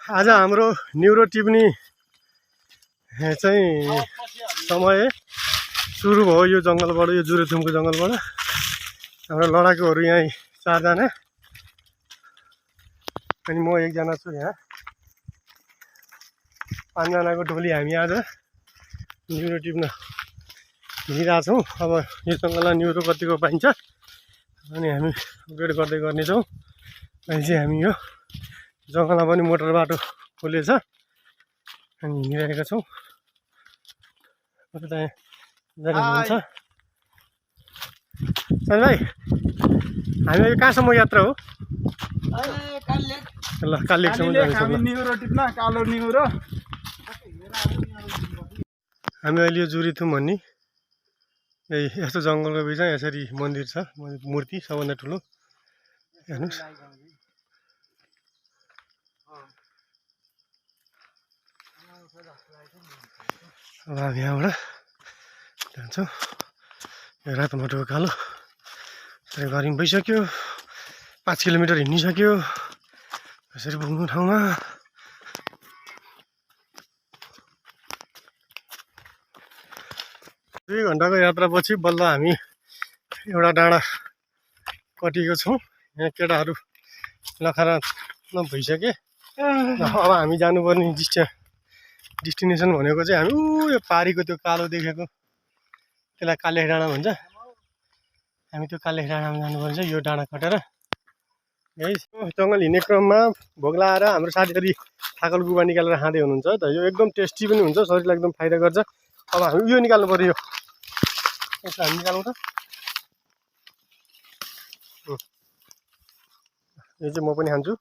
आज हाम्रो न्युरो टिप्ने चाहिँ समय सुरु भयो यो जङ्गलबाट, यो जुरेथुमको जङ्गलबाट। हाम्रो लडाकुहरू यहाँ 4 जना अनि म एकजना छु। यहाँ 5 जनाको टोली हामी आज न्युरो टिप्न हिँडिरहेको छौँ। अब यो जङ्गलमा न्युरो कतिको पाइन्छ अनि हामी अपडेट गर्दै गर्नेछौँ। अहिले चाहिँ हामी यो जङ्गलमा पनि मोटर बाटो खोलेछ अनि हिँडिरहेका छौँ। कता जानुहुन्छ सर भाइ? हामी यो कहाँसम्म यात्रा हो? ल कालिकसम्म जान्छौँ। न्युरो टिप्न कालो न्युरो। हामी अहिले यो जुरेथुम भन्ने यस्तो जङ्गलको बिचमा यसरी मन्दिर छ, मूर्ति सबभन्दा ठुलो। हेर्नुहोस् अब हामी यहाँबाट जान्छौँ। यो रातो माटोको कालो यसरी गरी भइसक्यो। 5 किलोमिटर हिँडिसक्यो यसरी पुग्नु ठाउँमा। 2 घन्टाको यात्रापछि बल्ल हामी एउटा डाँडा कटिएको छौँ। यहाँ केटाहरू लखरा भइसके। अब हामी जानुपर्ने डेस्टिनेसन भनेको चाहिँ हामी यो पारीको त्यो कालो देखेको त्यसलाई काले डाँडा भन्छ। हामी त्यो काले डाँडामा जानुपर्छ। यो डाँडा कटेर यही जङ्गल हिँड्ने क्रममा भोक लगाएर हाम्रो साथीहरू थाकल गुवा निकालेर खाँदै हुनुहुन्छ त। यो एकदम टेस्टी पनि हुन्छ, शरीरलाई एकदम फाइदा गर्छ। अब हामी यो निकाल्नु पर्यो। यसो हामी निकालौँ त। यो चाहिँ म पनि खान्छु,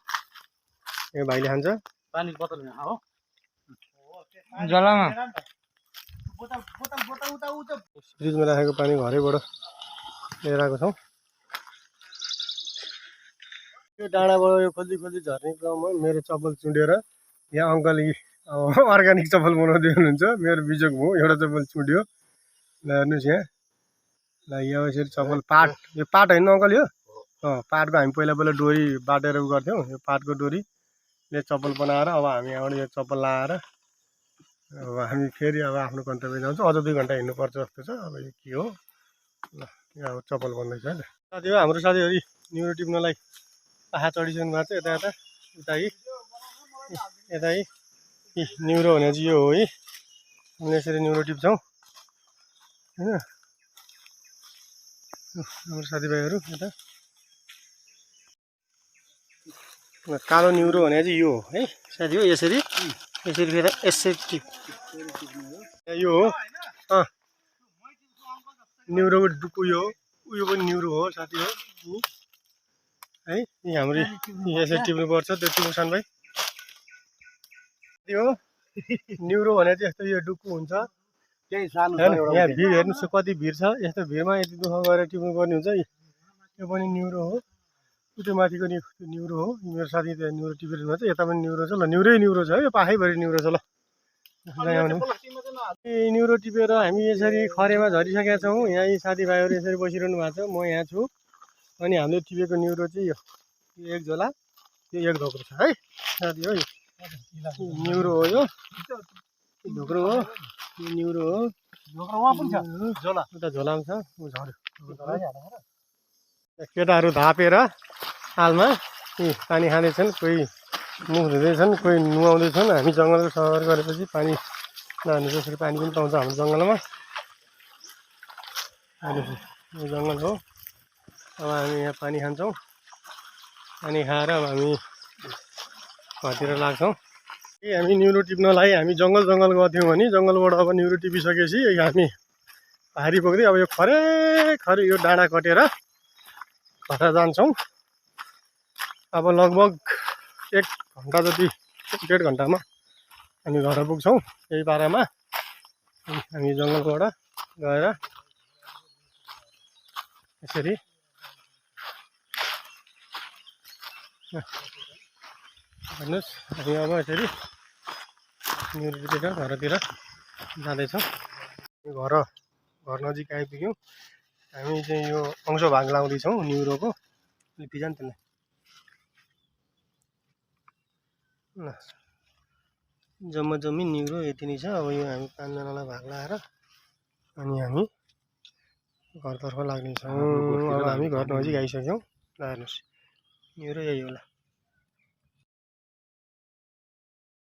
यो भाइले खान्छ। पानी बोतल हो जलामा फ्रिजमा राखेको पानी घरैबाट लिएर आएको छौँ। यो डाँडाबाट यो खोल्दी खोल्दी झर्ने क्रममा मेरो चप्पल चुँडेर यहाँ अङ्कल अर्ग्यानिक चप्पल बनाउँदै हुनुहुन्छ। मेरो बिजोग भयो, एउटा चप्पल चुँड्यो। ल हेर्नुहोस् यहाँ। ल यहाँ यसरी चप्पल पाट, यो पाट होइन अङ्कल? यो पाटको हामी पहिला डोरी बाटेर उ गर्थ्यौँ। यो पाटको डोरीले चप्पल बनाएर अब हामी यहाँबाट यो चप्पल लगाएर अब हामी फेरि अब आफ्नो गन्तव्य जान्छौँ। अझ 2 घन्टा हिँड्नुपर्छ जस्तो छ। अब यो के हो? ल यहाँ अब चप्पल बन्दैछ है। साथी हो हाम्रो साथीहरू न्युरो टिप्नलाई पाखा चढिसक्नु भएको छ। यता यता उता यता न्युरो भने चाहिँ यो हो है। हामीले यसरी न्युरो टिप्छौँ होइन। हाम्रो साथीभाइहरू यता कालो न्युरो भने चाहिँ यो हो है साथी हो। यसरी यसरी फेरि यसरी यो हो न्युरोको डुकु। यो उयो पनि न्युरो हो साथी हो है। हाम्रो यसरी टिप्नुपर्छ। त्यो टिप्नु भाइ हो। न्युरो भने चाहिँ यस्तो यो डुकु हुन्छ। यहाँ भिड हेर्नुहोस् कति भिड छ। यस्तो भिडमा यति दुःख गरेर टिप्नु पर्ने हुन्छ। यो पनि न्युरो हो। त्यो माथिको न्युरो हो। मेरो साथी त्यहाँ न्युरो टिपेर भन्छ। यता पनि न्युरो छ। ल न्युरो छ है। यो पाखैभरि न्युरो छ। ल न्युरो टिपेर हामी यसरी खरेमा झरिसकेका छौँ। यहाँ यी साथीभाइहरू यसरी बसिरहनु भएको छ। म यहाँ छु अनि हामीले टिपेको न्युरो चाहिँ यो 1 झोला, यो 1 ढोक्रो छ है साथी हो। न्युरो हो यो, ढोक्रो हो, यो न्युरो हो। झोला उता झोलामा छ, ऊ झऱ्यो। केटाहरू धापेर आलमा पानी खाँदैछन्, कोही मुख धुँदैछन्, कोही नुहाउँदैछन्। हामी जङ्गलको सफर गरेपछि पानी नहाल्नु जसरी पानी पनि पाउँछ हाम्रो जङ्गलमा। यो जङ्गल हो। अब हामी यहाँ पानी खान्छौँ। पानी खाएर अब हामी घरतिर लाग्छौँ। हामी न्युरो टिप्नलाई हामी जङ्गल गर्थ्यौँ भने जङ्गलबाट अब न्युरो टिपिसकेपछि हामी भारी पुग्दै अब यो खरे यो डाँडा कटेर घर जान्छौँ। अब लगभग 1 घन्टा जति, 1.5 घन्टामा हामी घर पुग्छौँ। यही पारामा हामी जङ्गलबाट गएर यसरी हेर्नुहोस् हामी अब यसरी न्युरो टिपेर घरतिर जाँदैछौँ। घर नजिक आइपुग्यौँ। हामी चाहिँ यो अंश भाग लाउँदैछौँ न्युरोको। लिपिजान त्यसलाई ल जम्मा जम्मी निग्रो यति नै छ। अब यो हामी 5 जनालाई भाग लाएर अनि हामी घरतर्फ लाग्नेछौँ। अब हामी घर नजिक आइसक्यौँ। ल हेर्नुहोस् निग्रो यही होला।